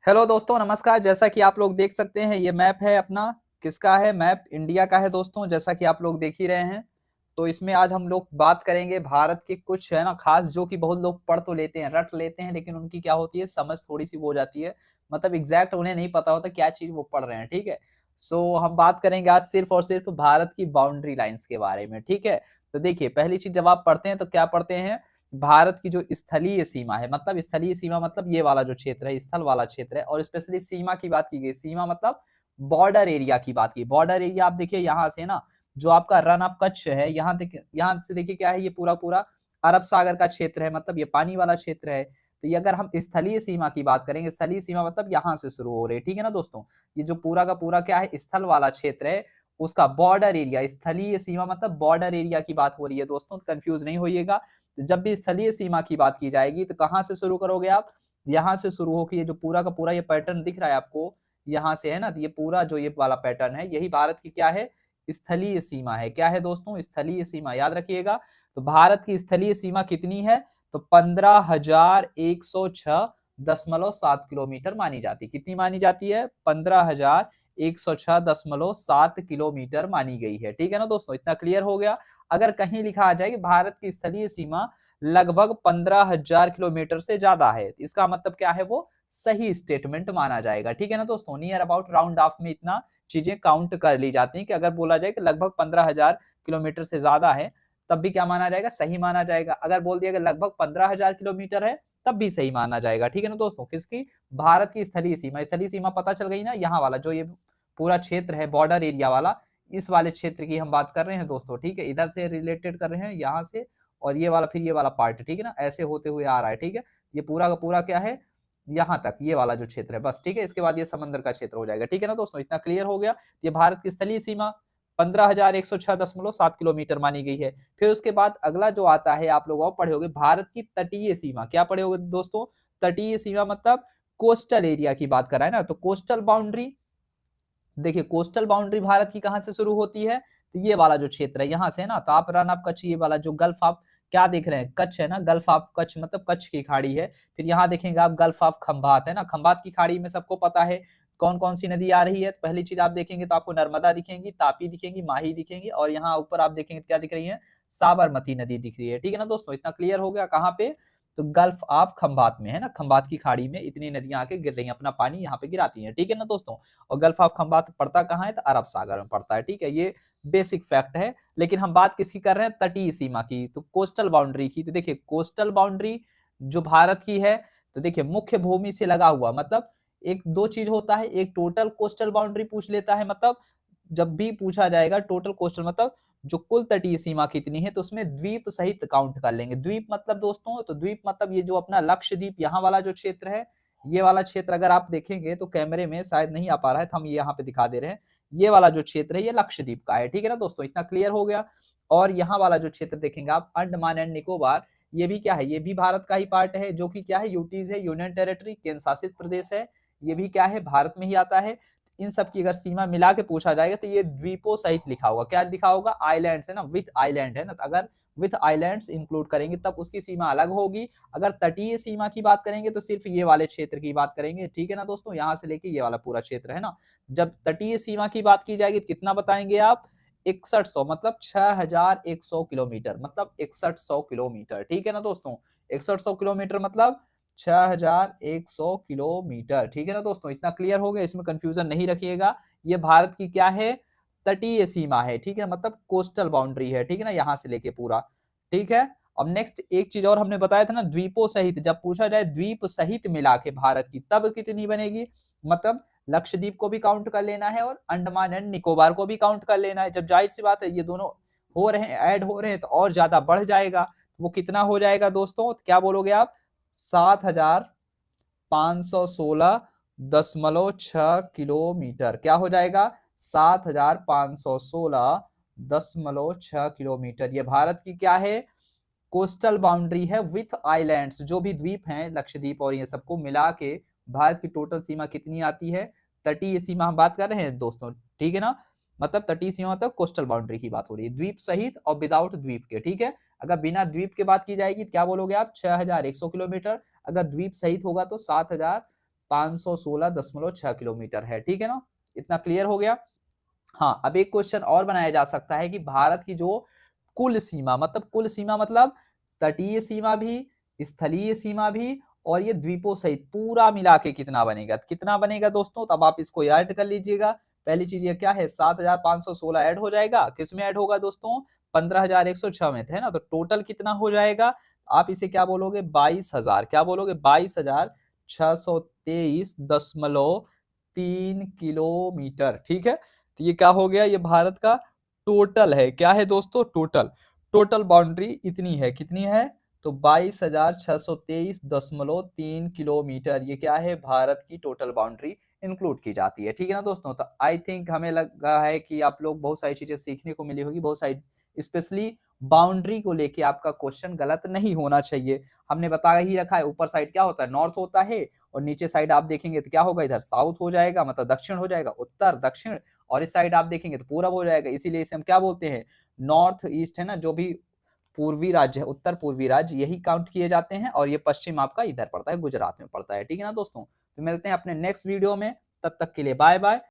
Hello दोस्तों, नमस्कार। जैसा कि आप लोग देख सकते हैं, ये मैप है अपना। किसका है? मैप इंडिया का है दोस्तों, जैसा कि आप लोग देख ही रहे हैं। तो इसमें आज हम लोग बात करेंगे भारत के कुछ है ना खास, जो कि बहुत लोग पढ़ तो लेते हैं, रट लेते हैं, लेकिन उनकी क्या होती है, समझ थोड़ी सी वो हो जाती है। मतलब एग्जैक्ट उन्हें नहीं पता होता क्या चीज वो पढ़ रहे हैं। ठीक है। सो हम बात करेंगे आज सिर्फ और सिर्फ भारत की बाउंड्री लाइंस के बारे में। ठीक है। तो देखिए, पहली चीज जब आप पढ़ते हैं तो क्या पढ़ते हैं? भारत की जो स्थलीय सीमा है, मतलब स्थलीय सीमा मतलब ये वाला जो क्षेत्र है, स्थल वाला क्षेत्र है। और स्पेशली सीमा की बात की गई, सीमा मतलब बॉर्डर एरिया की बात की। बॉर्डर एरिया आप देखिए यहाँ से ना, जो आपका रन ऑफ कच्छ है, यहाँ से देखिए क्या है, ये पूरा पूरा अरब सागर का क्षेत्र है, मतलब ये पानी वाला क्षेत्र है। तो ये अगर हम स्थलीय सीमा की बात करेंगे, स्थलीय सीमा मतलब यहाँ से शुरू हो रही है। ठीक है ना दोस्तों। ये जो पूरा का पूरा क्या है, स्थल वाला क्षेत्र है, उसका बॉर्डर एरिया। स्थलीय सीमा मतलब बॉर्डर एरिया की बात हो रही है दोस्तों, कंफ्यूज नहीं होइएगा। तो जब भी स्थलीय सीमा की बात की जाएगी तो कहां से शुरू करोगे आप? यहां से शुरू होकर ये जो पूरा का पूरा ये पैटर्न दिख रहा है आपको, यहां से है ना, तो ये पूरा जो ये वाला पैटर्न है, यही भारत की क्या है, स्थलीय सीमा है। क्या है दोस्तों? स्थलीय सीमा, याद रखिएगा। तो भारत की स्थलीय सीमा कितनी है? तो 15,106.7 किलोमीटर मानी जाती है। कितनी मानी जाती है? 15,106.7 किलोमीटर मानी गई है। ठीक है ना दोस्तों, इतना क्लियर हो गया। अगर कहीं लिखा आ जाए कि भारत की स्थलीय सीमा लगभग 15,000 किलोमीटर से ज्यादा है, इसका मतलब क्या है, वो सही स्टेटमेंट माना जाएगा। ठीक है ना दोस्तों, नियर अबाउट राउंड ऑफ में इतना चीजें काउंट कर ली जाती हैं कि अगर बोला जाए कि लगभग 15,000 किलोमीटर से ज्यादा है, तब भी क्या माना जाएगा, सही माना जाएगा। अगर बोल दिया कि लगभग 15,000 किलोमीटर है, तब भी सही माना जाएगा। ठीक है ना दोस्तों, किसकी? भारत की स्थलीय सीमा। स्थलीय सीमा पता चल गई ना, यहाँ वाला जो ये पूरा क्षेत्र है, बॉर्डर एरिया वाला, इस वाले क्षेत्र की हम बात कर रहे हैं दोस्तों। ठीक है, इधर से रिलेटेड कर रहे हैं, यहाँ से, और ये वाला फिर ये वाला पार्ट। ठीक है ना, ऐसे होते हुए आ रहा है। ठीक है, ये पूरा का पूरा क्या है, यहाँ तक ये वाला जो क्षेत्र है बस। ठीक है, इसके बाद ये समंदर का क्षेत्र हो जाएगा। ठीक है ना दोस्तों, इतना क्लियर हो गया। ये भारत की स्थलीय सीमा 15,106.7 किलोमीटर मानी गई है। फिर उसके बाद अगला जो आता है, आप लोग और पढ़े होगे, भारत की तटीय सीमा। क्या पढ़े होगे दोस्तों? तटीय सीमा मतलब कोस्टल एरिया की बात कर रहा है ना, तो कोस्टल बाउंड्री। देखिए, कोस्टल बाउंड्री भारत की कहां से शुरू होती है? तो ये वाला जो क्षेत्र है, यहाँ से है ना, तो आप रन ऑफ कच्छ, ये वाला जो गल्फ ऑफ, क्या देख रहे हैं, कच्छ है ना, गल्फ ऑफ कच्छ मतलब कच्छ की खाड़ी है। फिर यहाँ देखेंगे आप गल्फ ऑफ खंभात है ना, खंभात की खाड़ी में सबको पता है कौन कौन सी नदी आ रही है। तो पहली चीज आप देखेंगे तो आपको नर्मदा दिखेंगी, तापी दिखेंगी, माही दिखेंगी, और यहाँ ऊपर आप देखेंगे क्या दिख रही है, साबरमती नदी दिख रही है। ठीक है ना दोस्तों, इतना क्लियर हो गया। कहाँ पे? तो गल्फ ऑफ खंभात में है ना, खंभात की खाड़ी में इतनी नदियां आके गिर रही हैं, अपना पानी यहाँ पे गिराती हैं। ठीक है ना दोस्तों। और गल्फ ऑफ खंबात पड़ता कहाँ है? तो अरब सागर में पड़ता है। ठीक है, ये बेसिक फैक्ट है। लेकिन हम बात किसकी कर रहे हैं? तटीय सीमा की, तो कोस्टल बाउंड्री की। तो देखिए, कोस्टल बाउंड्री जो भारत की है, तो देखिए मुख्य भूमि से लगा हुआ, मतलब एक दो चीज होता है, एक टोटल कोस्टल बाउंड्री पूछ लेता है, मतलब जब भी पूछा जाएगा टोटल कोस्टल मतलब जो कुल तटीय सीमा कितनी है, तो उसमें द्वीप सहित काउंट कर लेंगे। द्वीप मतलब दोस्तों, तो द्वीप मतलब ये जो अपना लक्षद्वीप यहाँ वाला जो क्षेत्र है, ये वाला क्षेत्र अगर आप देखेंगे तो कैमरे में शायद नहीं आ पा रहा है, तो हम ये यहाँ पे दिखा दे रहे हैं। ये वाला जो क्षेत्र है, ये लक्षद्वीप का है। ठीक है ना दोस्तों, इतना क्लियर हो गया। और यहाँ वाला जो क्षेत्र देखेंगे आप, अंडमान एंड निकोबार, ये भी क्या है, ये भी भारत का ही पार्ट है, जो कि क्या है, यूटीज है, यूनियन टेरिटरी, केंद्र शासित प्रदेश है। ये भी क्या है, भारत में ही आता है। इन सब की अगर सीमा मिला के पूछा जाएगा तो ये द्वीपों सहित लिखा होगा। क्या लिखा होगा? आइलैंड्स है ना, विथ आइलैंड है ना, तो अगर विथ आइलैंड्स इंक्लूड करेंगे तब उसकी सीमा अलग होगी। अगर तटीय सीमा की बात करेंगे तो सिर्फ ये वाले क्षेत्र की बात करेंगे। ठीक है ना दोस्तों, यहाँ से लेके ये वाला पूरा क्षेत्र है ना। जब तटीय सीमा की बात की जाएगी तो कितना बताएंगे आप? 6100 मतलब 6100 किलोमीटर, मतलब 6100 किलोमीटर। ठीक है ना दोस्तों, 6100 किलोमीटर मतलब 6100 किलोमीटर। ठीक है ना दोस्तों, इतना क्लियर हो गया, इसमें कंफ्यूजन नहीं रखिएगा। ये भारत की क्या है? तटीय सीमा है। ठीक है, मतलब कोस्टल बाउंड्री है। ठीक है ना, यहाँ से लेके पूरा। ठीक है। अब नेक्स्ट एक चीज और हमने बताया था ना, द्वीपों सहित, जब पूछा जाए द्वीप सहित मिला के भारत की, तब कितनी बनेगी? मतलब लक्षद्वीप को भी काउंट कर लेना है और अंडमान एंड निकोबार को भी काउंट कर लेना है। जब जाहिर सी बात है ये दोनों हो रहे हैं, ऐड हो रहे हैं, तो और ज्यादा बढ़ जाएगा। वो कितना हो जाएगा दोस्तों? तो क्या बोलोगे आप? 7,516.6 किलोमीटर। क्या हो जाएगा? 7,516.6 किलोमीटर। ये भारत की क्या है? कोस्टल बाउंड्री है विथ आइलैंड्स। जो भी द्वीप हैं, लक्षद्वीप और ये सबको मिला के भारत की टोटल सीमा कितनी आती है? तटीय सीमा हम बात कर रहे हैं दोस्तों। ठीक है ना, मतलब तटीय सीमा मतलब कोस्टल बाउंड्री की बात हो रही है, द्वीप सहित और विदाउट द्वीप के। ठीक है, अगर बिना द्वीप के बात की जाएगी तो क्या बोलोगे आप? 6100 किलोमीटर। अगर द्वीप सहित होगा तो 7,516 516.6 किलोमीटर है। ठीक है ना, इतना क्लियर हो गया। हाँ, अब एक क्वेश्चन और बनाया जा सकता है कि भारत की जो कुल सीमा मतलब तटीय सीमा भी, स्थलीय सीमा भी और ये द्वीपों सहित पूरा मिला के कितना बनेगा दोस्तों? तब आप इसको याद कर लीजिएगा। पहली चीज ये क्या है, 7,516 ऐड हो जाएगा, किसमें ऐड होगा दोस्तों? 15,106 में, है ना। तो टोटल कितना हो जाएगा? आप इसे क्या बोलोगे? 22,000। क्या बोलोगे? 22,623.3 किलोमीटर। ठीक है, तो ये क्या हो गया? ये भारत का टोटल है। क्या है दोस्तों? टोटल बाउंड्री इतनी है। कितनी है? तो 22,623.3 किलोमीटर, ये क्या है? भारत की टोटल बाउंड्री इंक्लूड की जाती है। ठीक है ना दोस्तों, तो आई थिंक हमें लगा है कि आप लोग बहुत सारी चीजें सीखने को मिली होगी, बहुत सारी, स्पेशली बाउंड्री को लेके आपका क्वेश्चन गलत नहीं होना चाहिए। हमने बता ही रखा है, ऊपर साइड क्या होता है? नॉर्थ होता है, और नीचे साइड आप देखेंगे तो क्या होगा? इधर साउथ हो जाएगा, मतलब दक्षिण हो जाएगा, उत्तर दक्षिण, और इस साइड आप देखेंगे तो पूरब हो जाएगा। इसीलिए इसे हम क्या बोलते हैं? नॉर्थ ईस्ट, है ना। जो भी पूर्वी राज्य है, उत्तर पूर्वी राज्य, यही काउंट किए जाते हैं, और ये पश्चिम आपका इधर पड़ता है, गुजरात में पड़ता है। ठीक है ना दोस्तों, तो मिलते हैं अपने नेक्स्ट वीडियो में, तब तक के लिए बाय बाय।